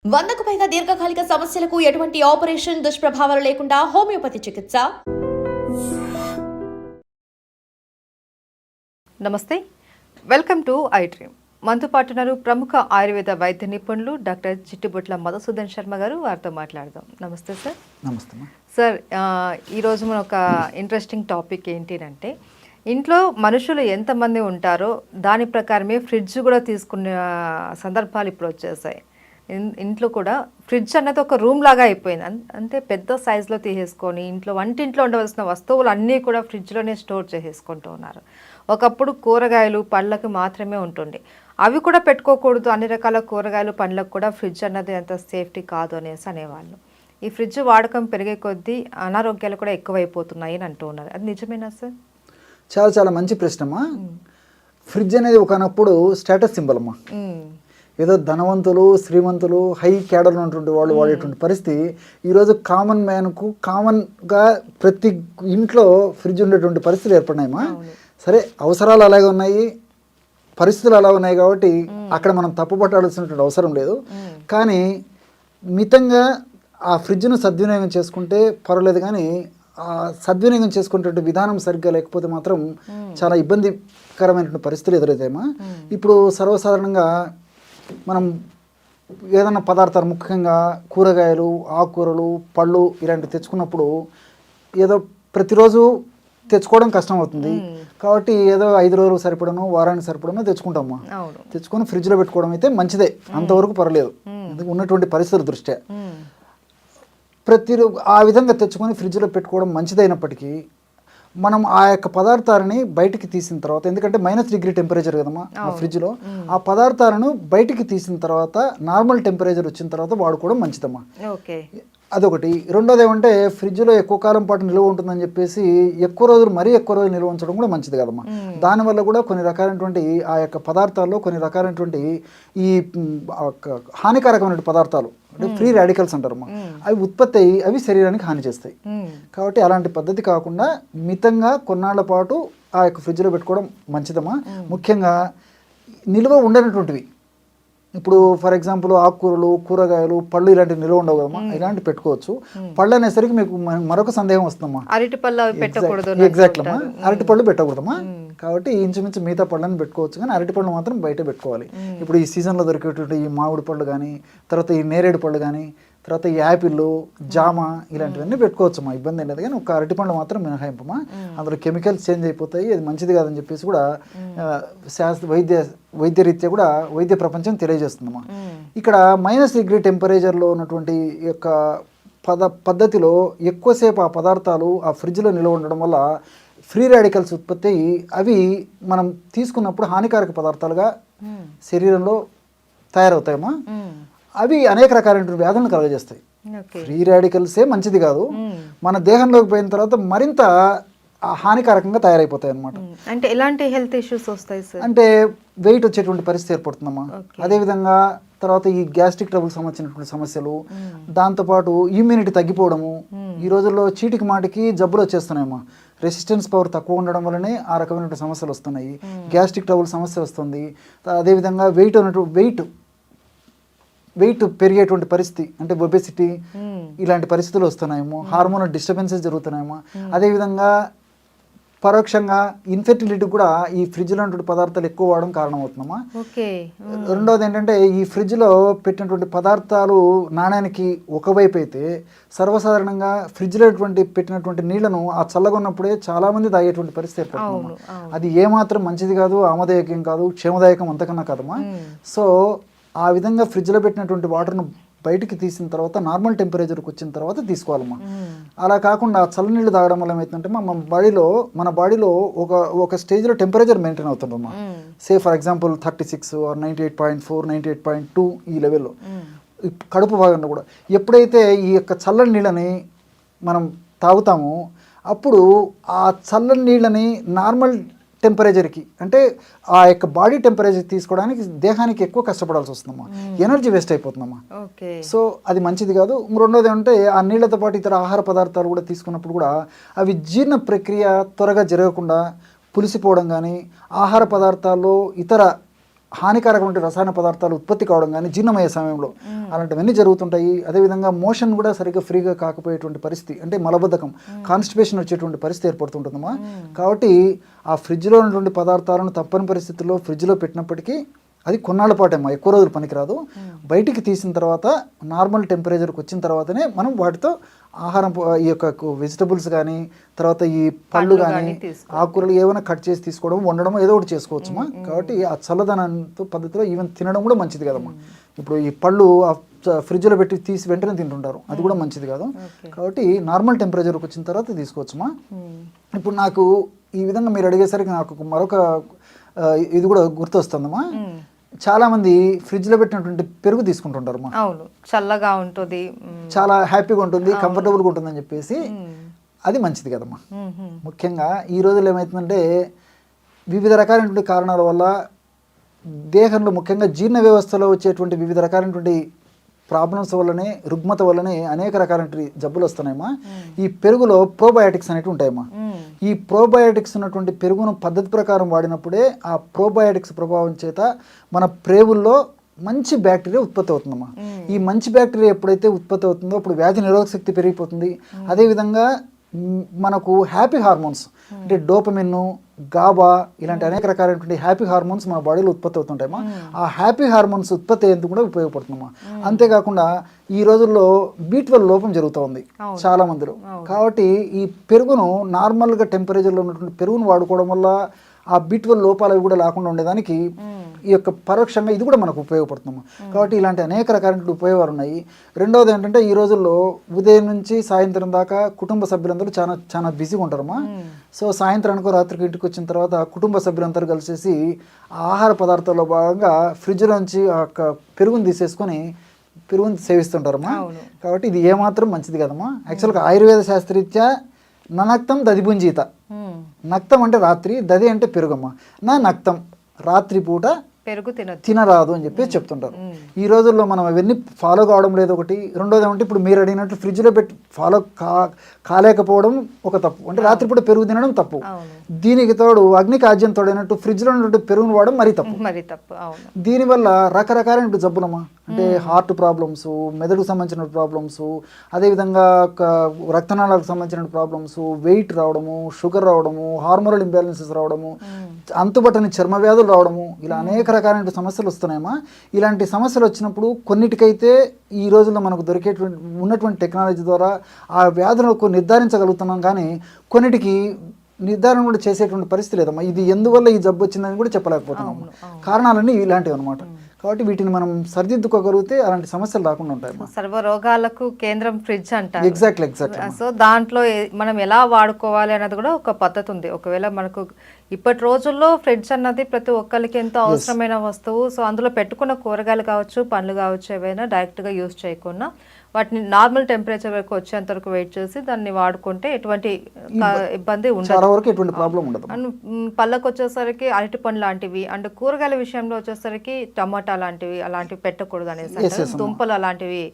100కు పైగా దీర్ఘకాలిక సమస్యలకు ఎటువంటి ఆపరేషన్ దుష్ప్రభావాలు లేకుండా హోమియోపతి చికిత్స. నమస్తే, వెల్కమ్ టు ఐ డ్రీమ్. మనతో పాటున్నారు ప్రముఖ ఆయుర్వేద వైద్య నిపుణులు డాక్టర్ చిట్టిబొట్ల మధుసూదన్ శర్మ గారు. వారితో మాట్లాడదాం. నమస్తే సార్. నమస్తే సార్, ఈరోజు మన ఒక ఇంట్రెస్టింగ్ టాపిక్ ఏంటి అంటే, ఇంట్లో మనుషులు ఎంతమంది ఉంటారో దాని ప్రకారమే ఫ్రిడ్జ్ కూడా తీసుకునే సందర్భాలు ఇప్పుడు వచ్చేసాయి. ఇంట్లో కూడా ఫ్రిడ్జ్ అన్నది ఒక రూమ్ లాగా అయిపోయింది. అంటే పెద్ద సైజులో తీసేసుకొని వంటింట్లో ఉండవలసిన వస్తువులు అన్నీ కూడా ఫ్రిడ్జ్లోనే స్టోర్ చేసేసుకుంటూ ఉన్నారు. ఒకప్పుడు కూరగాయలు పండ్లకు మాత్రమే ఉంటుండే, అవి కూడా పెట్టుకోకూడదు. అన్ని రకాల కూరగాయలు పండ్లకు కూడా ఫ్రిడ్జ్ అన్నది అంత సేఫ్టీ కాదు అనేసి అనేవాళ్ళు. ఈ ఫ్రిడ్జ్ వాడకం పెరిగే కొద్దీ అనారోగ్యాలు కూడా ఎక్కువైపోతున్నాయి అని అంటూ ఉన్నారు. అది నిజమేనా సార్? చాలా చాలా మంచి ప్రశ్నమ్మా. ఫ్రిడ్జ్ అనేది ఒకనప్పుడు స్టేటస్ సింబల్ అమ్మా. ఏదో ధనవంతులు, శ్రీమంతులు, హై క్యాడర్లో ఉన్నటువంటి వాళ్ళు వాడేటువంటి పరిస్థితి ఈరోజు కామన్ మ్యాన్కు కామన్గా ప్రతి ఇంట్లో ఫ్రిడ్జ్ ఉండేటువంటి పరిస్థితులు ఏర్పడినాయమ్మా. సరే, అవసరాలు అలాగే ఉన్నాయి, పరిస్థితులు అలా ఉన్నాయి కాబట్టి అక్కడ మనం తప్పు పట్టాల్సినటువంటి అవసరం లేదు. కానీ మితంగా ఆ ఫ్రిడ్జ్ను సద్వినియోగం చేసుకుంటే పర్వాలేదు, కానీ ఆ సద్వినియోగం చేసుకునేటువంటి విధానం సరిగ్గా లేకపోతే మాత్రం చాలా ఇబ్బందికరమైనటువంటి పరిస్థితులు ఎదురవుతాయమ్మా. ఇప్పుడు సర్వసాధారణంగా మనం ఏదైనా పదార్థాలు, ముఖ్యంగా కూరగాయలు, ఆకుకూరలు, పళ్ళు ఇలాంటివి తెచ్చుకున్నప్పుడు ఏదో ప్రతిరోజు తెచ్చుకోవడం కష్టం అవుతుంది కాబట్టి ఏదో 5 రోజులు సరిపడను, వారానికి సరిపడను తెచ్చుకుంటామా. తెచ్చుకొని ఫ్రిడ్జ్లో పెట్టుకోవడం అయితే మంచిదే, అంతవరకు పర్వాలేదు ఉన్నటువంటి పరిస్థితుల దృష్ట్యా. ఆ విధంగా తెచ్చుకొని ఫ్రిడ్జ్లో పెట్టుకోవడం మంచిదైనప్పటికీ మనం ఆ యొక్క పదార్థాలని బయటికి తీసిన తర్వాత, ఎందుకంటే -డిగ్రీ టెంపరేచర్ కదమ్మా ఆ ఫ్రిడ్జ్లో, ఆ పదార్థాలను బయటికి తీసిన తర్వాత నార్మల్ టెంపరేచర్ వచ్చిన తర్వాత వాడుకోవడం మంచిదమ్మా. అదొకటి. రెండోది ఏమంటే, ఫ్రిడ్జ్లో ఎక్కువ కాలం పాటు నిల్వ ఉంటుందని చెప్పేసి మరీ ఎక్కువ రోజులు నిల్వ ఉంచడం కూడా మంచిది కదమ్మా. దానివల్ల కూడా కొన్ని రకాలైనటువంటి ఆ యొక్క పదార్థాల్లో కొన్ని రకాలైనటువంటి ఈ హానికారకమైన పదార్థాలు, అంటే ఫ్రీ రాడికల్స్ అంటారమ్మా, అవి ఉత్పత్తి అయ్యి అవి శరీరానికి హాని చేస్తాయి. కాబట్టి అలాంటి పద్ధతి కాకుండా మితంగా కొన్నాళ్ల పాటు ఆ యొక్క ఫ్రిడ్జ్లో పెట్టుకోవడం మంచిదమ్మా. ముఖ్యంగా నిల్వ ఉండనటువంటివి, ఇప్పుడు ఫర్ ఎగ్జాంపుల్ ఆకుకూరలు, కూరగాయలు, పళ్ళు ఇలాంటివి నిల్వ ఉండవు కదమ్మా, ఇలాంటివి పెట్టుకోవచ్చు. పళ్ళు అనేసరికి మీకు మరొక సందేహం వస్తుందమ్మా, ఎగ్జాక్ట్ అమ్మా, అరటి పళ్ళు పెట్టకూడదమ్మా. కాబట్టి ఇంచుమించు మిగతా పళ్ళని పెట్టుకోవచ్చు, కానీ అరటి పళ్ళు మాత్రం బయట పెట్టుకోవాలి. ఇప్పుడు ఈ సీజన్లో దొరికేటువంటి ఈ మామిడి పళ్ళు కానీ, తర్వాత ఈ నేరేడు పళ్ళు కానీ, తర్వాత ఈ యాపిల్, జామ ఇలాంటివన్నీ పెట్టుకోవచ్చు మా ఇబ్బంది లేదు. కానీ ఒక అరటిపండు మాత్రం మినహాయింపమా, అందులో కెమికల్స్ చేంజ్ అయిపోతాయి, అది మంచిది కాదని చెప్పేసి కూడా వైద్యరీత్యా కూడా వైద్య ప్రపంచం తెలియజేస్తుందమ్మా. ఇక్కడ -డిగ్రీ టెంపరేచర్లో ఉన్నటువంటి యొక్క పద్ధతిలో ఎక్కువసేపు ఆ పదార్థాలు ఆ ఫ్రిడ్జ్లో నిల్వ ఉండడం వల్ల ఫ్రీ రాడికల్స్ ఉత్పత్తి అయ్యి అవి మనం తీసుకున్నప్పుడు హానికారక పదార్థాలుగా శరీరంలో తయారవుతాయమ్మా. అవి అనేక రకాలైన వ్యాధులను కలుగజేస్తాయి. ఫ్రీ రాడికల్సే మంచిది కాదు, మన దేహంలోకి పోయిన తర్వాత మరింత హానికారకంగా తయారైపోతాయి అన్నమాట. అంటే ఎలాంటి హెల్త్ ఇష్యూస్ వస్తాయి సార్? అంటే వెయిట్ వచ్చేటువంటి పరిస్థితి ఏర్పడుతుందమ్మా. అదేవిధంగా తర్వాత ఈ గ్యాస్ట్రిక్ ట్రబుల్ సంబంధించినటువంటి సమస్యలు, దాంతోపాటు ఇమ్యూనిటీ తగ్గిపోవడము. ఈ రోజుల్లో చీటికి మాటికి జబ్బులు వచ్చేస్తున్నాయమ్మా. రెసిస్టెన్స్ పవర్ తక్కువ ఉండడం వల్లనే ఆ రకమైన సమస్యలు వస్తున్నాయి. గ్యాస్ట్రిక్ ట్రబుల్ సమస్య వస్తుంది. అదేవిధంగా వెయిట్ పెరిగేటువంటి పరిస్థితి, అంటే ఒబెసిటీ ఇలాంటి పరిస్థితులు వస్తున్నాయేమో, హార్మోనల్ డిస్టర్బెన్సెస్ జరుగుతున్నాయేమో. అదేవిధంగా పరోక్షంగా ఇన్ఫెర్టిలిటీ కూడా ఈ ఫ్రిడ్జ్లో ఉన్నటువంటి పదార్థాలు ఎక్కువ వాడడం కారణమవుతుందమ్మా. రెండవది ఏంటంటే, ఈ ఫ్రిడ్జ్లో పెట్టినటువంటి పదార్థాలు నాణ్యానికి ఒకవైపు అయితే, సర్వసాధారణంగా ఫ్రిడ్జ్లో పెట్టినటువంటి నీళ్లను ఆ చల్లగా ఉన్నప్పుడే చాలామంది తాగేటువంటి పరిస్థితి ఏర్పడుతుంది. అది ఏమాత్రం మంచిది కాదు, ఆమదాయకం కాదు, క్షేమదాయకం అంతకన్నా కాదమ్మా. సో ఆ విధంగా ఫ్రిడ్జ్లో పెట్టినటువంటి వాటర్ను బయటికి తీసిన తర్వాత నార్మల్ టెంపరేచర్కి వచ్చిన తర్వాత తీసుకోవాలమ్మా. అలా కాకుండా చల్లనీళ్ళు తాగడం వల్ల ఏమవుతుందంటే మన బాడీలో ఒక స్టేజ్లో టెంపరేచర్ మెయింటైన్ అవుతుందమ్మా. సే ఫర్ ఎగ్జాంపుల్ 36 or 98.4, 98.2 ఈ లెవెల్లో కడుపు భాగంలో కూడా. ఎప్పుడైతే ఈ యొక్క చల్లని నీళ్ళని మనం తాగుతామో అప్పుడు ఆ చల్లని నీళ్ళని నార్మల్ టెంపరేచర్కి, అంటే ఆ యొక్క బాడీ టెంపరేచర్ తీసుకోవడానికి దేహానికి ఎక్కువ కష్టపడాల్సి వస్తుందమ్మా, ఎనర్జీ వేస్ట్ అయిపోతుందమ్మా. సో అది మంచిది కాదు. రెండోది ఏమంటే, ఆ నీళ్లతో పాటు ఇతర ఆహార పదార్థాలు కూడా తీసుకున్నప్పుడు కూడా అవి జీర్ణ ప్రక్రియ త్వరగా జరగకుండా పులిసిపోవడం కానీ, ఆహార పదార్థాల్లో ఇతర హానికారకమైన రసాయన పదార్థాలు ఉత్పత్తి కావడం కానీ జీర్ణమయ్యే సమయంలో అలాంటివన్నీ జరుగుతుంటాయి. అదేవిధంగా మోషన్ కూడా సరిగ్గా ఫ్రీగా కాకపోయేటువంటి పరిస్థితి, అంటే మలబద్ధకం, కాన్స్టిపేషన్ వచ్చేటువంటి పరిస్థితి ఏర్పడుతుంటుందమ్మా. కాబట్టి ఆ ఫ్రిడ్జ్లో ఉన్నటువంటి పదార్థాలను తప్పని పరిస్థితుల్లో ఫ్రిడ్జ్లో పెట్టినప్పటికీ అది కొన్నాళ్ళ పాటేమ్మా, ఎక్కువ రోజులు పనికిరాదు. బయటికి తీసిన తర్వాత నార్మల్ టెంపరేచర్కి వచ్చిన తర్వాతనే మనం వాటితో ఆహారం, ఈ యొక్క వెజిటబుల్స్ కానీ, తర్వాత ఈ పళ్ళు కానీ, ఆకుకూరలు ఏమైనా కట్ చేసి తీసుకోవడం, వండడం ఏదో ఒకటి చేసుకోవచ్చుమా. కాబట్టి ఆ చల్లదనంతో పద్ధతిలో ఈవెన్ తినడం కూడా మంచిది కదమ్మా. ఇప్పుడు ఈ పళ్ళు ఫ్రిడ్జ్లో పెట్టి తీసి వెంటనే తింటుంటారు, అది కూడా మంచిది కాదు. కాబట్టి నార్మల్ టెంపరేచర్కి వచ్చిన తర్వాత తీసుకోవచ్చుమా. ఇప్పుడు నాకు ఈ విధంగా మీరు అడిగేసరికి నాకు మరొక ఇది కూడా గుర్తొస్తుందమ్మా. చాలా మంది ఫ్రిడ్జ్ లో పెట్టినటువంటి పెరుగు తీసుకుంటుంటారు. అవును, చల్లగా ఉంటుంది, చాలా హ్యాపీగా ఉంటుంది, కంఫర్టబుల్గా ఉంటుంది అని చెప్పేసి అది మంచిది కదమ్మా. ముఖ్యంగా ఈ రోజుల్లో ఏమవుతుందంటే వివిధ రకాలైనటువంటి కారణాల వల్ల దేహంలో ముఖ్యంగా జీర్ణ వ్యవస్థలో వచ్చేటువంటి వివిధ రకాలైనటువంటి ప్రాబ్లమ్స్ వల్లనే, రుగ్మత వల్లనే అనేక రకాలైన జబ్బులు వస్తున్నాయమ్మా. ఈ పెరుగులో ప్రోబయాటిక్స్ అనేవి ఉంటాయమ్మా. ఈ ప్రోబయాటిక్స్ ఉన్నటువంటి పెరుగును పద్ధతి ప్రకారం వాడినప్పుడే ఆ ప్రోబయాటిక్స్ ప్రభావం చేత మన ప్రేవుల్లో మంచి బ్యాక్టీరియా ఉత్పత్తి అవుతుందమ్మా. ఈ మంచి బ్యాక్టీరియా ఎప్పుడైతే ఉత్పత్తి అవుతుందో అప్పుడు వ్యాధి నిరోధక శక్తి పెరిగిపోతుంది. అదేవిధంగా మనకు హ్యాపీ హార్మోన్స్ అంటే డోపమిన్, గాబా ఇలాంటి అనేక రకాలైనటువంటి హ్యాపీ హార్మోన్స్ మన బాడీలో ఉత్పత్తి అవుతుంటాయమ్మా. ఆ హ్యాపీ హార్మోన్స్ ఉత్పత్తి అయ్యేందుకు కూడా ఉపయోగపడుతుందమ్మా. అంతేకాకుండా ఈ రోజుల్లో B12 లోపం జరుగుతూ ఉంది చాలా మందిలో. కాబట్టి ఈ పెరుగును నార్మల్గా టెంపరేచర్లో ఉన్నటువంటి పెరుగును వాడుకోవడం వల్ల ఆ B12 లోపాలు అవి కూడా లేకుండా ఉండేదానికి ఈ యొక్క పరోక్షంగా ఇది కూడా మనకు ఉపయోగపడుతున్నాము. కాబట్టి ఇలాంటి అనేక రకాలైన ఉపయోగాలు ఉన్నాయి. రెండవది ఏంటంటే ఈ రోజుల్లో ఉదయం నుంచి సాయంత్రం దాకా కుటుంబ సభ్యులందరూ చాలా చాలా బిజీగా ఉంటారమ్మా. సో సాయంత్రానికో రాత్రికి ఇంటికి వచ్చిన తర్వాత కుటుంబ సభ్యులందరూ కలిసేసి ఆహార పదార్థాల్లో భాగంగా ఫ్రిడ్జ్లోంచి ఆ యొక్క పెరుగుని తీసేసుకొని పెరుగుని సేవిస్తుంటారమ్మా. కాబట్టి ఇది ఏమాత్రం మంచిది కదమ్మా. యాక్చువల్గా ఆయుర్వేద శాస్త్రరీత్యా నక్తం దదిపుంజీత, నక్తం అంటే రాత్రి, దది అంటే పెరుగమ్మా. నక్తం రాత్రిపూట పెరుగు తినరాదు అని చెప్పి చెప్తుంటారు. ఈ రోజుల్లో మనం అవన్నీ ఫాలో కావడం లేదు ఒకటి. రెండోది ఏమంటే ఇప్పుడు మీరు అడిగినట్లు ఫ్రిడ్జ్లో పెట్టి ఫాలో కాలేకపోవడం ఒక తప్పు, అంటే రాత్రిపూట పెరుగు తినడం తప్పు. దీనికి తోడు అగ్నికి ఆజ్యం తోడైనట్టు ఫ్రిడ్జ్లో ఉన్నట్టు పెరుగును వాడడం మరీ తప్పు. దీనివల్ల రకరకాలైన జబ్బులమ్మా, అంటే హార్ట్ ప్రాబ్లమ్స్, మెదడుకు సంబంధించిన ప్రాబ్లమ్స్, అదేవిధంగా రక్తనాళాలకు సంబంధించిన ప్రాబ్లమ్స్, వెయిట్ రావడము, షుగర్ రావడము, హార్మోనల్ ఇంబ్యాలెన్సెస్ రావడము, అంతుబట్టని చర్మ వ్యాధులు రావడము, ఇలా అనేక రకాలైన సమస్యలు వస్తున్నాయమ్మా. ఇలాంటి సమస్యలు వచ్చినప్పుడు కొన్నిటికైతే ఈ రోజుల్లో మనకు దొరికేటువంటి ఉన్నటువంటి టెక్నాలజీ ద్వారా ఆ వ్యాధులకు నిర్ధారించగలుగుతున్నాం, కానీ కొన్నిటికి నిర్ధారణ కూడా చేసేటువంటి పరిస్థితి లేదమ్మా. ఇది ఎందువల్ల ఈ జబ్బు వచ్చిందని కూడా చెప్పలేకపోతున్నాము. కారణాలన్నీ ఇలాంటివి అనమాట. కాబట్టి వీటిని మనం సరిదిద్దుకోగలిగితే అలాంటి సమస్యలు రాకుండా ఉంటాయి. సర్వ రోగాలకు కేంద్రం ఫ్రిడ్జ్ అంటారు. ఎగ్జాక్ట్లీ. సో దాంట్లో మనం ఎలా వాడుకోవాలి అన్నది కూడా ఒక పద్ధతి ఉంది. ఒకవేళ మనకు ఇప్పటి రోజుల్లో ఫ్రిడ్జ్ అన్నది ప్రతి ఒక్కరికి ఎంతో అవసరమైన వస్తువు. సో అందులో పెట్టుకున్న కూరగాయలు కావచ్చు, పండ్లు కావచ్చు, ఏవైనా డైరెక్ట్గా యూజ్ చేయకుండా వాటిని నార్మల్ టెంపరేచర్ వరకు వచ్చేంత వరకు వెయిట్ చేసి దాన్ని వాడుకుంటే ఎటువంటి ఇబ్బంది ఉండదు. అండ్ పళ్ళకు వచ్చేసరికి అరటి పండు లాంటివి, అండ్ కూరగాయల విషయంలో వచ్చేసరికి టమాటా లాంటివి అలాంటివి పెట్టకూడదు అనేసి, దుంపలు అలాంటివి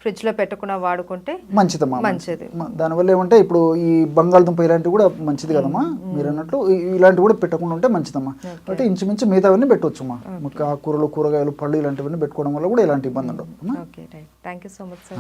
ఫ్రిడ్జ్ లో పెట్టకుండా వాడుకుంటే మంచిది. దానివల్ల ఏమంటే ఇప్పుడు ఈ బంగాళదుంప ఇలాంటివి కూడా మంచిది కదమ్మా. మీరు అన్నట్లు ఇలాంటివి కూడా పెట్టకుండా ఉంటే మంచిదమ్మా. కాబట్టి ఇంచుమించు మిగతావన్నీ పెట్టవచ్చుమ్మా. కూరలు, కూరగాయలు, పళ్ళు ఇలాంటివన్నీ పెట్టుకోవడం వల్ల కూడా ఇలాంటి ఇబ్బంది ఉండదు. Okay, thank you so much sir.